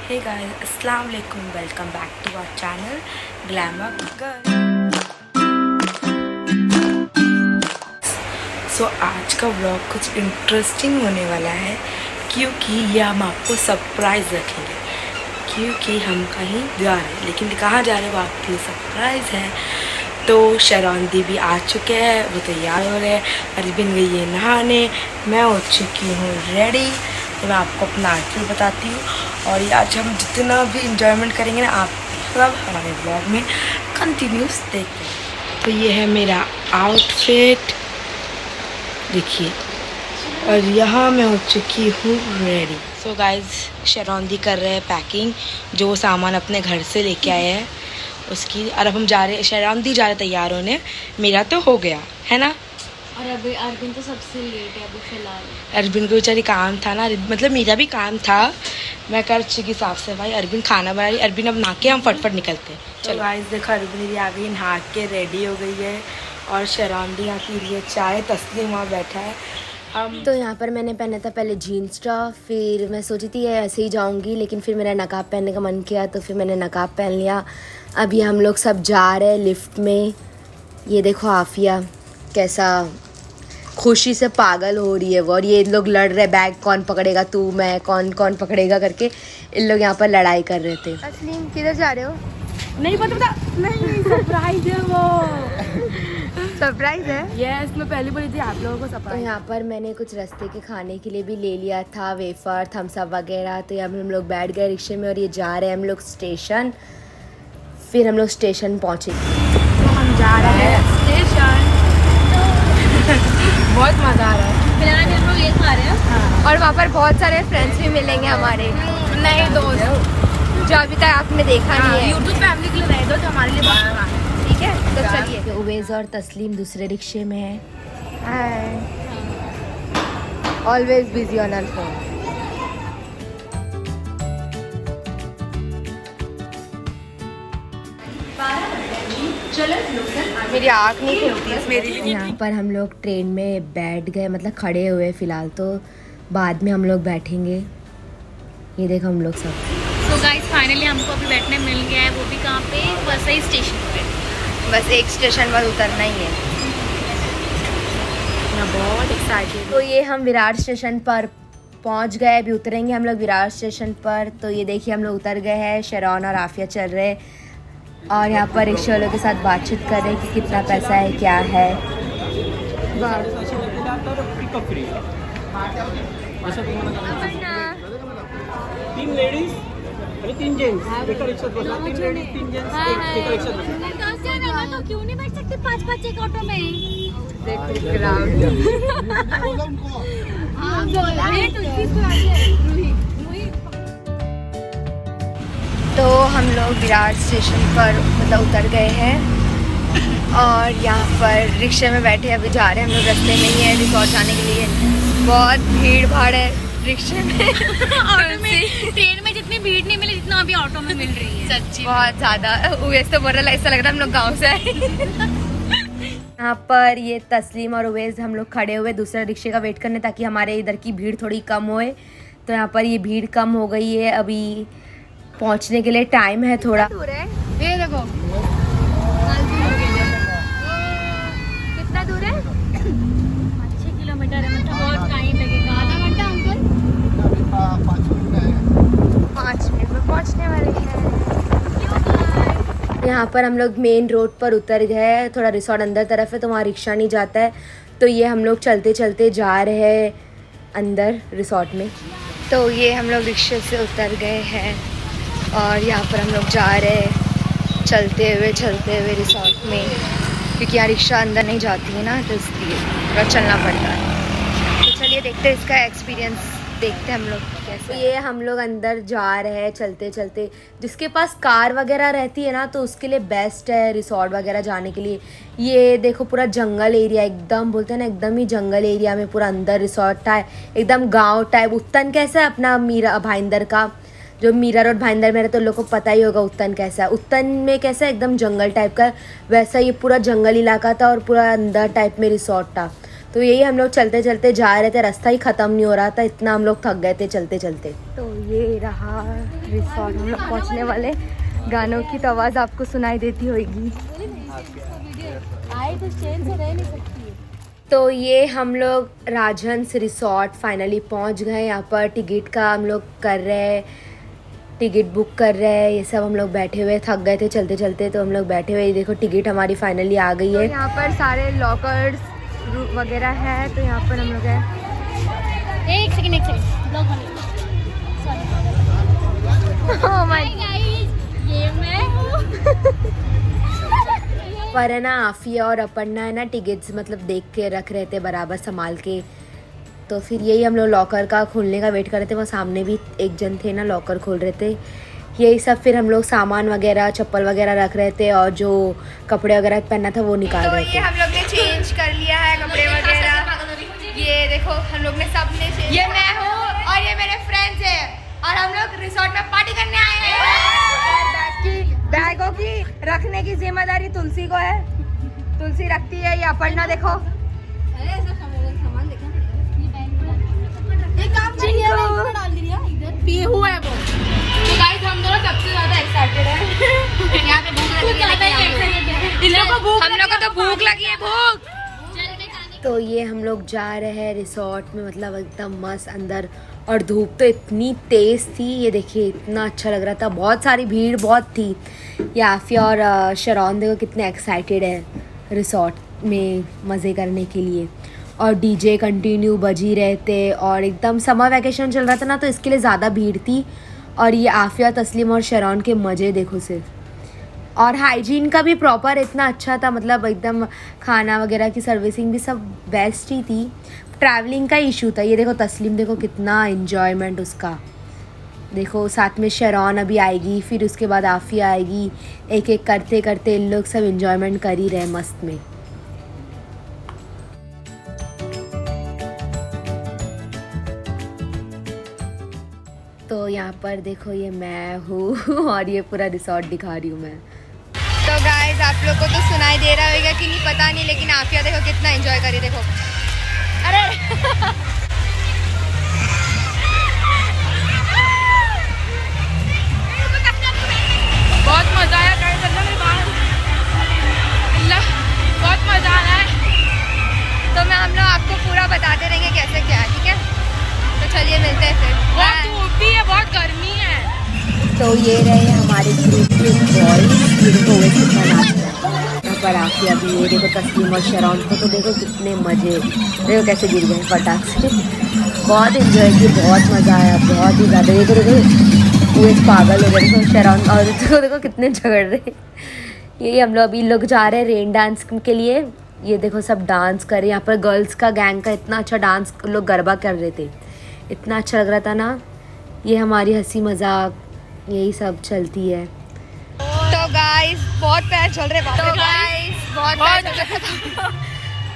Hey guys, अस्सलाम वालेकुम, welcome back to our channel glamour girl. सो आज का व्लॉग कुछ इंटरेस्टिंग होने वाला है क्योंकि ये हम आपको सरप्राइज़ रखेंगे क्योंकि हम कहीं जा रहे हैं, लेकिन कहाँ जा रहे हैं वो आपके लिए सरप्राइज़ है। तो शरान दी भी आ चुके हैं, वो तैयार हो रहे हैं। अरबिन गई है नहाने, मैं हो चुकी हूँ रेडी। तो मैं आपको अपना आउटफिट बताती हूँ और ये आज हम जितना भी इंजॉयमेंट करेंगे ना, आप सब हमारे ब्लॉग में कंटिन्यूस देखते हैं। तो ये है मेरा आउटफिट देखिए, और यहाँ मैं हो चुकी हूँ रेडी। सो गाइज, शरान दी कर रहे हैं पैकिंग, जो सामान अपने घर से लेके आए हैं उसकी। और अब हम जा रहे, शरान दी जा रहे तैयार होने, मेरा तो हो गया है ना। और अभी अरबिन तो सबसे लेट है अभी फिलहाल। अरबिन को बेचारी काम था ना, मतलब मेरा भी काम था, मैं कर चुकी साफ सफाई। अरबिन खाना बना रही, अरबिन अब नहा के हम फटफट निकलते हैं। चलो गाइस देखो, अरबिन भी आ गई, नहा के रेडी हो गई है और शरान दी यहाँ की लिए चाय, तस्लीम वहाँ बैठा है। हम तो यहाँ पर मैंने पहना था पहले जीन्स टॉप, फिर मैं सोची थी ऐसे ही जाऊँगी, लेकिन फिर मेरा नकाब पहनने का मन किया तो फिर मैंने नकाब पहन लिया। अभी हम लोग सब जा रहे हैं लिफ्ट में। ये देखो आफिया कैसा खुशी से पागल हो रही है वो, और ये लोग लड़ रहे, बैग कौन पकड़ेगा, तू मैं, कौन कौन पकड़ेगा करके इन लोग यहाँ पर लड़ाई कर रहे थे। तस्लीम किधर जा रहे हो? नहीं पता नहीं, सरप्राइज है वो। सरप्राइज है। यस, मैं पहले बोली थी आप लोगों को तो सरप्राइज। यहाँ पर मैंने कुछ रास्ते के खाने के लिए भी ले लिया था, वेफर, थम्स अप वगैरह। तो यहाँ पर हम लोग बैठ गए रिक्शे में और ये जा रहे हैं हम लोग स्टेशन। फिर हम लोग स्टेशन पहुँचे तो हम जा रहे हैं स्टेशन। बहुत मज़ा आ रहा है। फिलहाल हम लोग ये खा रहे हैं। हाँ। और वहाँ पर बहुत सारे फ्रेंड्स भी मिलेंगे हमारे, नए दोस्त जो अभी तक आपने देखा नहीं है। यूट्यूब फैमिली के लिए नए दोस्त हमारे लिए बहुत बड़ा है। ठीक है, तो चलिए। उवेज और तस्लीम दूसरे रिक्शे में है। Always busy on our phone. मेरी आँख नहीं खुलती है मेरी। यहाँ पर हम लोग ट्रेन में बैठ गए, मतलब खड़े हुए फिलहाल, तो बाद में हम लोग बैठेंगे। ये देखो हम लोग सब। तो गाइस फाइनली हमको अभी बैठने मिल गया है, वो भी कहाँ पे, वसई स्टेशन पे। बस एक स्टेशन बाद उतरना ही है। मैं बहुत एक्साइटेड। तो ये हम विरार स्टेशन पर पहुंच गए, अभी उतरेंगे हम लोग विरार स्टेशन पर। तो ये देखिए हम लोग उतर गए हैं, शरान और आफिया चल रहे हैं और यहाँ पर रिक्शे वालों के साथ बातचीत कर रहे हैं कि कितना पैसा है, क्या है। तीन लेडीज आणि तीन जेंट्स एका रिक्षात बसला. तीन लेडीज तीन जेंट्स एका रिक्षात बसला. तो क्यों नहीं बैठ सकते 5-5 एक ऑटो में? तो हम लोग विरार स्टेशन पर मतलब उतर गए हैं और यहाँ पर रिक्शे में बैठे अभी जा रहे हैं हम लोग। रास्ते में ही है रिसोर्ट जाने के लिए। बहुत भीड़ भाड़ है रिक्शे में। ऑटो में, ट्रेन में जितनी भीड़ नहीं मिली जितना अभी ऑटो में मिल रही है। सच्ची बहुत ज़्यादा। उवेस तो बोल रहा, ऐसा लग रहा है हम लोग गाँव से आए। यहाँ पर ये तस्लीम और उवेस हम लोग खड़े हुए दूसरे रिक्शे का वेट करने, ताकि हमारे इधर की भीड़ थोड़ी कम होए। तो यहाँ पर ये भीड़ कम हो गई है, अभी पहुँचने के लिए टाइम है थोड़ा। ये देखो कितना दूर है, 6 किलोमीटर है, मतलब बहुत टाइम लगेगा। आधा घंटा अंकल, 5 मिनट में पहुँचने वाले हैं। यहाँ पर हम लोग मेन रोड पर उतर गए, थोड़ा रिसोर्ट अंदर तरफ है तो वहाँ रिक्शा नहीं जाता है। तो ये हम लोग चलते चलते जा रहे हैं अंदर रिसोर्ट में। तो ये हम लोग रिक्शे से उतर गए हैं और यहाँ पर हम लोग जा रहे हैं चलते हुए रिसोर्ट में, क्योंकि यहाँ रिक्शा अंदर नहीं जाती है ना, तो इसलिए थोड़ा चलना पड़ता है। तो चलिए देखते हैं इसका एक्सपीरियंस, देखते हैं हम लोग कैसे। ये हम लोग अंदर जा रहे हैं चलते चलते। जिसके पास कार वगैरह रहती है ना, तो उसके लिए बेस्ट है रिसोर्ट वगैरह जाने के लिए। ये देखो पूरा जंगल एरिया, एकदम बोलते हैं ना, एकदम ही जंगल एरिया में पूरा अंदर रिसोर्ट है, एकदम गांव टाइप। उत्तन कैसा है अपना मीरा भाईंदर का, जो मीरा रोड भाईंदर में रहते तो लोगों को पता ही होगा उत्तन कैसा है। उत्तन में कैसा है, एकदम जंगल टाइप का, वैसा ये पूरा जंगल इलाका था और पूरा अंदर टाइप में रिसोर्ट था। तो यही हम लोग चलते चलते जा रहे थे, रास्ता ही ख़त्म नहीं हो रहा था, इतना हम लोग थक गए थे चलते चलते। तो ये रहा रिसॉर्ट, हम लोग पहुँचने वाले। गानों की तो आवाज़ आपको सुनाई देती होगी। तो ये हम लोग राजहंस रिसॉर्ट फाइनली पहुंच गए। यहाँ पर टिकट का हम लोग कर रहे हैं, टिकट बुक कर रहे हैं, ये सब हम लोग बैठे हुए थक गए थे चलते चलते, तो हम लोग बैठे हुए। देखो टिकट हमारी फाइनली आ गई है। तो यहाँ पर सारे लॉकर्स वगैरह है, तो यहाँ पर हम लोग हैं। एक सेकंड ब्लॉग बन Oh my ये मैं हूँ। पर है ना आफिया और अपर्णा है ना टिकट्स मतलब देख के रख रहे थे बराबर संभाल के। तो फिर यही हम लोग लॉकर का खोलने का वेट कर रहे थे, वो सामने भी एक जन थे ना लॉकर खोल रहे थे। यही सब फिर हम लोग सामान वगैरह चप्पल वगैरह रख रहे थे और जो कपड़े वगैरह पहना था वो निकाल रहे थे। तो ये हम लोग ने चेंज कर लिया है कपड़े वगैरह। ये देखो हम लोग ने सबने चेंज, ये मैं हूँ और ये मेरे फ्रेंड्स हैं और हम लोग रिसोर्ट में पार्टी करने आए हैं। बैगों की रखने की जिम्मेदारी तुलसी को है, तुलसी रखती है। ये अपर्णा देखो पीहू है वो। तो गाइस हम दोनों सबसे ज्यादा एक्साइटेड हैं। यहाँ पे भूख लगी है, हम लोग को तो भूख लगी है, भूख। तो ये हम लोग जा रहे हैं रिसोर्ट में, मतलब एकदम मस्त अंदर। और धूप तो इतनी तेज़ थी, ये देखिए इतना अच्छा लग रहा था, बहुत सारी भीड़ बहुत थी। ये आफिया और शरौन देखो कितने एक्साइटेड है रिसोर्ट में मज़े करने के लिए। और डीजे कंटिन्यू बज ही रहे थे और एकदम समर वैकेशन चल रहा था ना, तो इसके लिए ज़्यादा भीड़ थी। और ये आफिया, तस्लीम और शरौन के मज़े देखो सिर्फ। और हाइजीन का भी प्रॉपर इतना अच्छा था, मतलब एकदम खाना वगैरह की सर्विसिंग भी सब बेस्ट ही थी। ट्रैवलिंग का इशू था। ये देखो तस्लीम देखो कितना इन्जॉयमेंट उसका, देखो साथ में शरौन अभी आएगी, फिर उसके बाद आफिया आएगी। एक एक करते करते इन लोग सब इन्जॉयमेंट कर ही रहे मस्त में। तो यहाँ पर देखो ये मैं हूँ और ये पूरा रिसॉर्ट दिखा रही हूँ मैं। तो गाइस आप लोग को तो सुनाई दे रहा होगा कि नहीं पता नहीं, लेकिन आफिया देखो कितना एंजॉय करी, देखो। अरे बहुत मजा आया, बहुत मजा आ रहा है। तो मैं हम लोग आपको पूरा बताते रहेंगे कैसे क्या है, ठीक है। तो चलिए मिलते हैं फिर। बहुत धूप भी है, बहुत गर्मी है। तो ये रहे हमारे ग्रुप के बॉयज, ये देखो वो कितना नाच रहा है। यहाँ पर आफिया भी, ये देखो तस्लीम और शरौन को तो देखो कितने मज़े, देखो कैसे गिर गए फटाक से। बहुत इन्जॉय की, बहुत मज़ा आया, बहुत ही ज़्यादा। ये तो देखो वो एक पागल हो गए, देखो शरौन और देखो कितने झगड़ रहे। यही हम लोग अभी लोग जा रहे हैं रेन डांस के लिए। ये देखो सब डांस कर रहे हैं। यहाँ पर गर्ल्स का गैंग का इतना अच्छा डांस लोग गरबा कर रहे थे, इतना अच्छा लग रहा था ना। ये हमारी हंसी मजाक यही सब चलती है। तो गाइस बहुत पैर चल रहे, तो गाइस बहुत पैर चल रहा था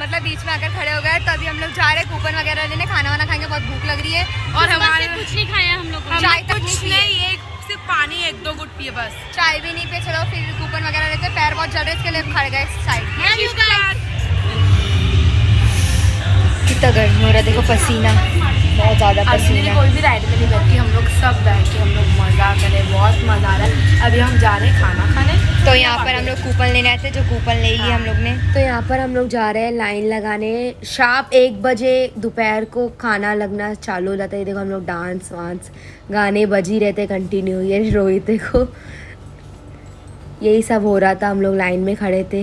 मतलब बीच में आकर खड़े हो गए। तो अभी हम लोग जा रहे हैं कूपन वगैरह लेने, खाना वाना खाएंगे, बहुत भूख लग रही है। और हमारे कुछ नहीं खाया हम लोग, चाय तक कुछ नहीं, एक सिर्फ पानी 1-2 घुट पिए बस, चाय भी नहीं पे। चलो फिर कूपन वगैरह लेते हैं, पैर बहुत चल रहे इसके लिए खड़े गए साइड। कितना गर्मी हो रहा है, देखो पसीना, बहुत ज़्यादा पसीना। कोई भी राइड में नहीं बैठी, हम लोग सब बैठे, हम लोग मज़ा करें, बहुत मज़ा आ रहा है। अभी हम जा रहे हैं खाना खाने। तो यहाँ पर हम लोग कूपन लेने आए थे, जो कूपन ले लिए हम लोग ने। तो यहाँ पर हम लोग जा रहे हैं लाइन लगाने। शार्प 1 बजे दोपहर को खाना लगना चालू हो जाता है। देखो हम लोग डांस वांस गाने बज ही रहते कंटिन्यू। ये रोहित देखो, यही सब हो रहा था, हम लोग लाइन में खड़े थे।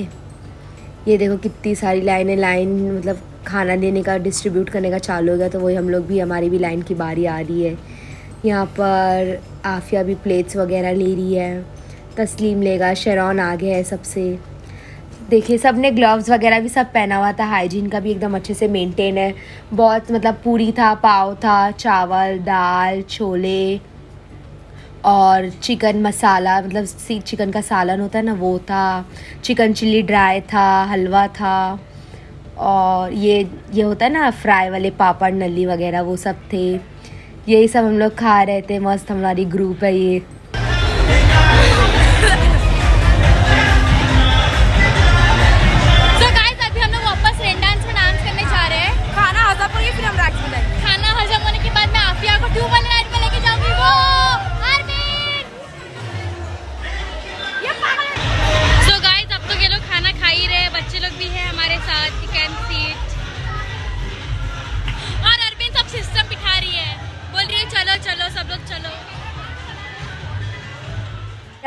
ये देखो कितनी सारी लाइन मतलब खाना देने का, डिस्ट्रीब्यूट करने का चालू हो गया। तो वही हम लोग भी, हमारी भी लाइन की बारी आ रही है। यहाँ पर आफिया भी प्लेट्स वगैरह ले रही है, तस्लीम लेगा, शरौन आगे है सबसे। देखिए सब ने ग्लव्स वगैरह भी सब पहना हुआ था, हाइजीन का भी एकदम अच्छे से मेंटेन है। बहुत मतलब पूरी था, पाव था, चावल, दाल, छोले और चिकन मसाला, मतलब चिकन का सालन होता है ना वो था, चिकन चिल्ली ड्राई था, हलवा था और ये होता है ना फ्राई वाले पापड़ नली वगैरह, वो सब थे। यही सब हम लोग खा रहे थे, मस्त हमारी ग्रुप है ये। तो गाइस अभी हम लोग वापस रेन डांस में डांस करने जा रहे हैं।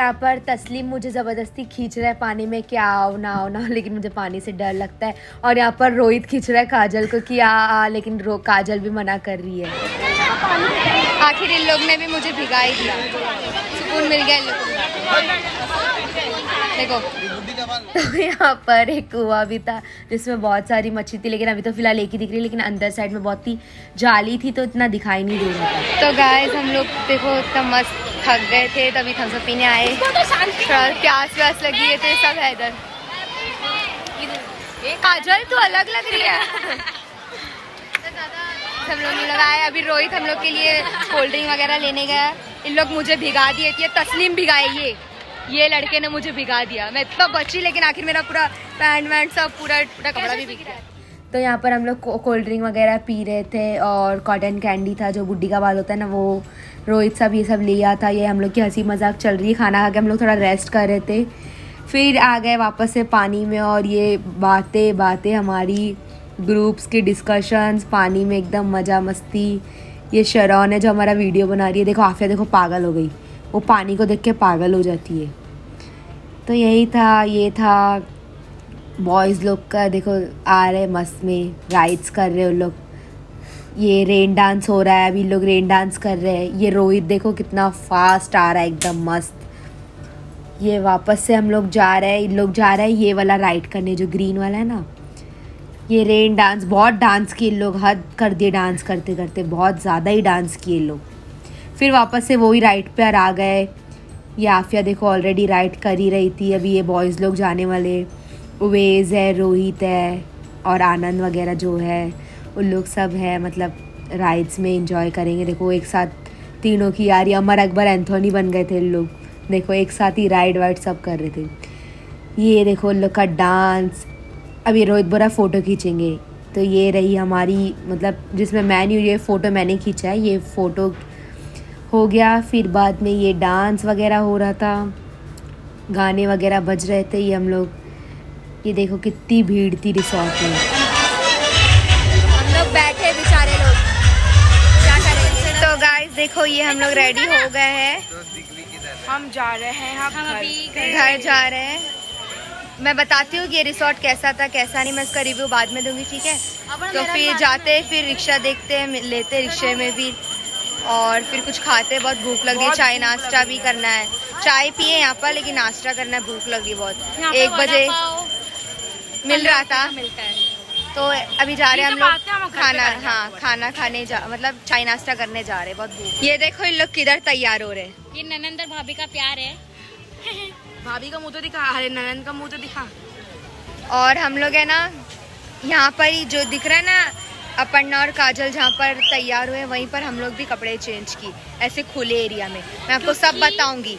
यहाँ पर तस्लीम मुझे ज़बरदस्ती खींच रहा है पानी में कि आओ ना आओ ना, लेकिन मुझे पानी से डर लगता है। और यहाँ पर रोहित खींच रहा है काजल को कि आ, लेकिन काजल भी मना कर रही है। आखिर इन लोग ने भी मुझे भिगा ही दिया, सुकून मिल गया इन लोगों को। देखो तो यहाँ पर एक कुआं भी था जिसमें बहुत सारी मच्छी थी, लेकिन अभी तो फिलहाल एक ही दिख रही है, लेकिन अंदर साइड में बहुत ही जाली थी तो इतना दिखाई नहीं दे रहा था। तो गाइस हम लोग देखो इतना मस्त थक गए थे, तभी थम्स अप पीने आए, प्यास व्यास लगी है तो ये सब है इधर। काजल तो अलग लग रही है। हम लोग लगाए, अभी रोहित हम लोग के लिए कोल्ड ड्रिंक वगैरह लेने गया। इन लोग मुझे भिगा दिए थे, तस्लीम भिगाए, ये लड़के ने मुझे भिगा दिया। मैं इतना बची, लेकिन आखिर मेरा पूरा पैंट वैंट सब पूरा कपड़ा भी भीग गया। तो यहाँ पर हम लोग कोल्ड ड्रिंक वगैरह पी रहे थे और कॉटन कैंडी था जो बुड्ढी का बाल होता है ना, वो रोहित सब ये सब लिया था। ये हम लोग की हंसी मजाक चल रही है। खाना खा के हम लोग थोड़ा रेस्ट कर रहे थे, फिर आ गए वापस से पानी में। और ये बातें हमारी ग्रुप्स की डिस्कशंस पानी में, एकदम मज़ा मस्ती। ये शरौन है जो हमारा वीडियो बना रही है। देखो आफिया देखो पागल हो गई, वो पानी को देख के पागल हो जाती है। तो यही था, ये था बॉयज़ लोग का। देखो आ रहे मस्त में राइड्स कर रहे उन लोग। ये रेन डांस हो रहा है, अभी लोग रेन डांस कर रहे हैं। ये रोहित देखो कितना फास्ट आ रहा है, एकदम मस्त। ये वापस से हम लोग जा रहे हैं, इन लोग जा रहे हैं ये वाला राइड करने जो ग्रीन वाला है ना। ये रेन डांस, बहुत डांस किए लोग, हद कर दिए डांस करते करते, बहुत ज़्यादा ही डांस किए लोग। फिर वापस से वही राइड पर आ गए। ये आफिया देखो ऑलरेडी राइड कर ही रही थी। अभी ये बॉयज़ लोग जाने वाले, उवेज़ है, रोहित है और आनंद वगैरह जो है उन लोग सब है, मतलब राइड्स में एंजॉय करेंगे। देखो एक साथ तीनों की यारी, अमर अकबर एंथोनी बन गए थे इन लोग। देखो एक साथ ही राइड वाइड सब कर रहे थे। ये देखो इन लोग का डांस। अभी रोहित बोरा फ़ोटो खींचेंगे, तो ये रही हमारी, मतलब जिसमें मैं नहीं, ये फ़ोटो मैंने खींचा है, ये फ़ोटो हो गया। फिर बाद में ये डांस वगैरह हो रहा था, गाने वगैरह बज रहे थे। ये हम लोग, ये देखो कितनी भीड़ थी रिसोर्ट में। हम लोग बैठे बेचारे लोग, क्या करें। तो गाइस देखो ये हम लोग रेडी हो गए हैं, हम जा रहे हैं, हम अभी घर जा रहे हैं। मैं बताती हूँ कि ये रिसोर्ट कैसा था कैसा नहीं, मैं इसका रिव्यू बाद में दूंगी, ठीक है। तो फिर जाते हैं, फिर रिक्शा देखते हैं, लेते हैं रिक्शे में भी, और फिर कुछ खाते हैं। बहुत भूख लग रही है, चाय नाश्ता भी करना है। चाय पिए यहाँ पर, लेकिन नाश्ता करना है, भूख लग रही है बहुत। 1 बजे मिल रहा था, मिलता है। तो अभी जा रहे हैं हम लोग खाना, हाँ खाना खाने मतलब चाय नाश्ता करने जा रहे हैं, बहुत भूख। ये देखो इन लोग किधर तैयार हो रहे हैं। ये ननंद और भाभी का प्यार है। भाभी का मुंह तो दिखा, अरे ननन का मुंह तो दिखा। और हम लोग है ना यहाँ पर ही जो दिख रहा है ना, अपर्णा और काजल जहाँ पर तैयार हुए वहीं पर हम लोग भी कपड़े चेंज की, ऐसे खुले एरिया में। मैं आपको सब बताऊंगी,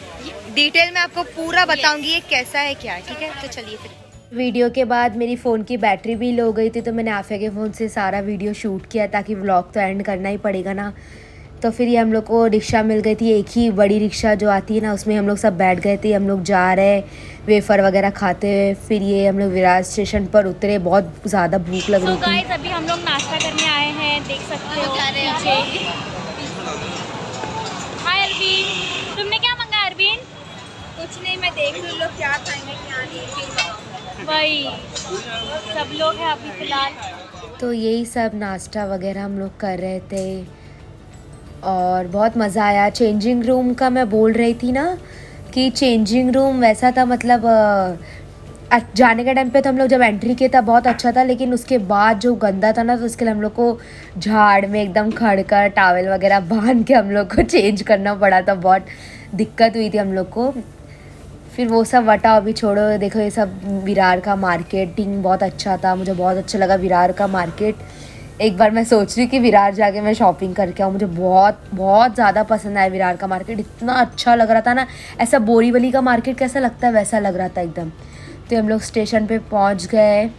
डिटेल में आपको पूरा बताऊंगी ये कैसा है क्या है, ठीक है। तो चलिए फिर। वीडियो के बाद मेरी फ़ोन की बैटरी भी लो गई थी, तो मैंने आफिया के फ़ोन से सारा वीडियो शूट किया, ताकि व्लॉग तो एंड करना ही पड़ेगा ना। तो फिर ये हम लोग को रिक्शा मिल गई थी, एक ही बड़ी रिक्शा जो आती है ना, उसमें हम लोग सब बैठ गए थे। हम लोग जा रहे वेफ़र वगैरह खाते हुए। फिर ये हम लोग विरार स्टेशन पर उतरे, बहुत ज़्यादा भूख लग रही थी। गाइस अभी हम लोग नाश्ता करने आए हैं, देख सकते हो पीछे। हाय अरविंद, तुमने क्या मंगाया अरविंद? कुछ नहीं, मैं देख रही हूँ लोग क्या खाएंगे क्या नहीं। वही सब लोग हैं अभी फिलहाल। तो यही सब नाश्ता वगैरह हम लोग कर रहे थे और बहुत मज़ा आया। चेंजिंग रूम का मैं बोल रही थी ना कि चेंजिंग रूम वैसा था, मतलब जाने के टाइम पे तो हम लोग जब एंट्री किया था बहुत अच्छा था, लेकिन उसके बाद जो गंदा था ना, तो उसके लिए हम लोग को झाड़ में एकदम खड़ कर टावल वगैरह बांध के हम लोग को चेंज करना पड़ा था। बहुत दिक्कत हुई थी हम लोग को। फिर वो सब वटा अभी छोड़ो, देखो ये सब विरार का मार्केटिंग बहुत अच्छा था, मुझे बहुत अच्छा लगा विरार का मार्केट। एक बार मैं सोच रही कि विरार जाके मैं शॉपिंग करके आऊँ, मुझे बहुत बहुत ज़्यादा पसंद आया विरार का मार्केट, इतना अच्छा लग रहा था ना, ऐसा बोरीवली का मार्केट कैसा लगता है वैसा लग रहा था एकदम। तो हम लोग स्टेशन पे पहुँच गए,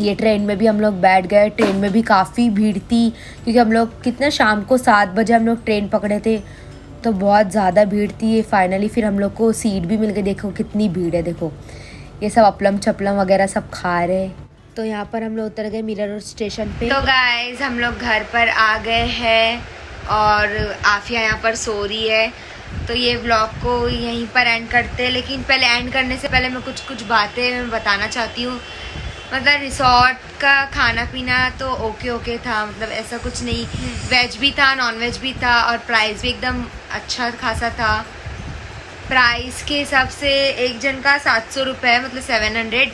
ये ट्रेन में भी हम लोग बैठ गए। ट्रेन में भी काफ़ी भीड़ थी, क्योंकि हम लोग कितना शाम को 7 बजे हम लोग ट्रेन पकड़े थे, तो बहुत ज़्यादा भीड़ थी। फाइनली फिर हम लोग को सीट भी मिल गई। देखो कितनी भीड़ है, देखो ये सब अपलम चपलम वगैरह सब खा रहे। तो यहाँ पर हम लोग उतर गए मीरा रोड स्टेशन पे। तो गाइस हम लोग घर पर आ गए हैं और आफिया यहाँ पर सो रही है। तो ये व्लॉग को यहीं पर एंड करते हैं, लेकिन पहले एंड करने से पहले मैं कुछ बातें मैं बताना चाहती हूँ। मतलब रिसोर्ट का खाना पीना तो ओके था, मतलब ऐसा कुछ नहीं, वेज भी था नॉन वेज भी था और प्राइस भी एकदम अच्छा खासा था। प्राइस के हिसाब से एक जन का 700 रुपये है, मतलब 700,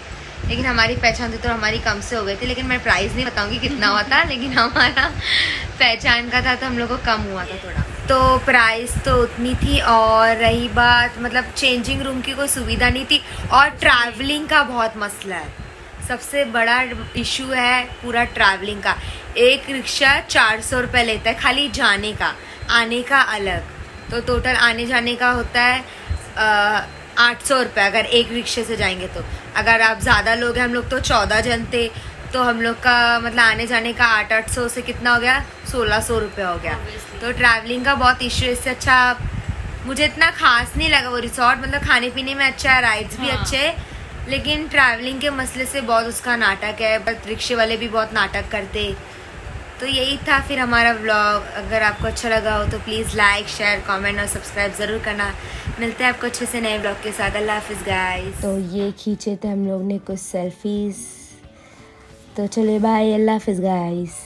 लेकिन हमारी पहचान थी तो हमारी कम से हो गई थी। लेकिन मैं प्राइस नहीं बताऊंगी कितना हुआ था, लेकिन हमारा पहचान का था तो हम लोग को कम हुआ था थोड़ा। तो प्राइस तो उतनी थी। और रही बात, मतलब चेंजिंग रूम की कोई सुविधा नहीं थी और ट्रैवलिंग का बहुत मसला है। सबसे बड़ा इशू है पूरा ट्रैवलिंग का। एक रिक्शा 400 रुपये लेता है खाली जाने का, आने का अलग। तो टोटल आने जाने का होता है 800 रुपये अगर एक रिक्शे से जाएंगे। तो अगर आप ज़्यादा लोग हैं, हम लोग तो 14 जन थे, तो हम लोग का मतलब आने जाने का 800 से कितना हो गया, 1600 रुपये हो गया। तो ट्रैवलिंग का बहुत इशू। इससे अच्छा मुझे इतना खास नहीं लगा वो रिसोर्ट, मतलब खाने पीने में अच्छा है, राइड्स भी अच्छे है, लेकिन ट्रैवलिंग के मसले से बहुत उसका नाटक है। बट रिक्शे वाले भी बहुत नाटक करते। तो यही था फिर हमारा व्लॉग। अगर आपको अच्छा लगा हो तो प्लीज़ लाइक शेयर कमेंट और सब्सक्राइब ज़रूर करना। मिलते हैं आपको अच्छे से नए व्लॉग के साथ। अल्लाह हाफिज़ गाइस। तो ये खींचे थे हम लोग ने कुछ सेल्फीज़। तो चलिए बाय, अल्लाह हाफिज़ गाइस।